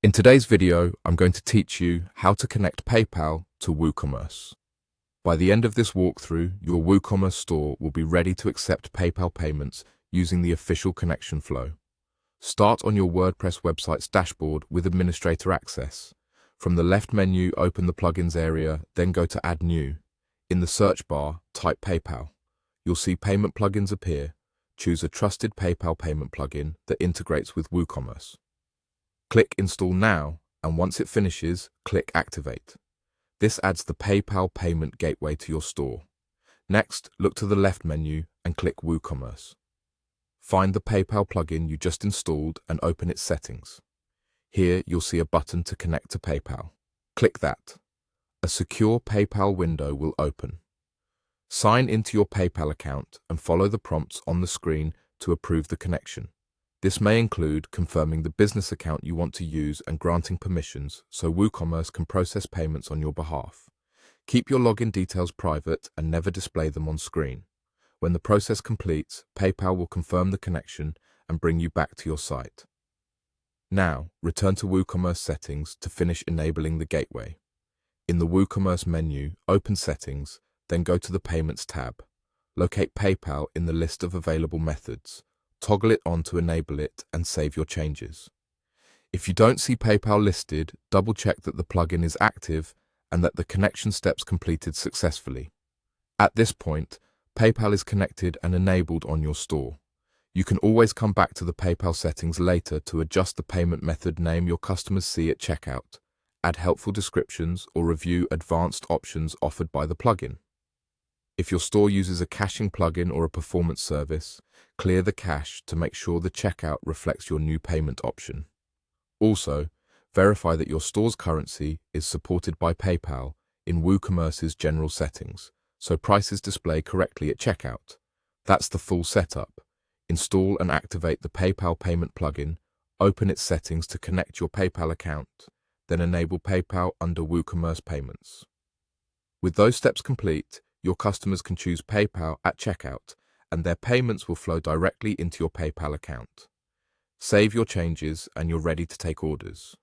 In today's video, I'm going to teach you how to connect PayPal to WooCommerce. By the end of this walkthrough, your WooCommerce store will be ready to accept PayPal payments using the official connection flow. Start on your WordPress website's dashboard with administrator access. From the left menu, open the plugins area, then go to Add New. In the search bar, type PayPal. You'll see payment plugins appear. Choose a trusted PayPal payment plugin that integrates with WooCommerce. Click Install Now, and once it finishes, click Activate. This adds the PayPal payment gateway to your store. Next, look to the left menu and click WooCommerce. Find the PayPal plugin you just installed and open its settings. Here, you'll see a button to connect to PayPal. Click that. A secure PayPal window will open. Sign into your PayPal account and follow the prompts on the screen to approve the connection. This may include confirming the business account you want to use and granting permissions so WooCommerce can process payments on your behalf. Keep your login details private and never display them on screen. When the process completes, PayPal will confirm the connection and bring you back to your site. Now, return to WooCommerce settings to finish enabling the gateway. In the WooCommerce menu, open Settings, then go to the Payments tab. Locate PayPal in the list of available methods. Toggle it on to enable it and save your changes. If you don't see PayPal listed, double-check that the plugin is active and that the connection steps completed successfully. At this point, PayPal is connected and enabled on your store. You can always come back to the PayPal settings later to adjust the payment method name your customers see at checkout, add helpful descriptions, or review advanced options offered by the plugin. If your store uses a caching plugin or a performance service, clear the cache to make sure the checkout reflects your new payment option. Also, verify that your store's currency is supported by PayPal in WooCommerce's general settings, so prices display correctly at checkout. That's the full setup. Install and activate the PayPal payment plugin, open its settings to connect your PayPal account, then enable PayPal under WooCommerce payments. With those steps complete, your customers can choose PayPal at checkout, and their payments will flow directly into your PayPal account. Save your changes and you're ready to take orders.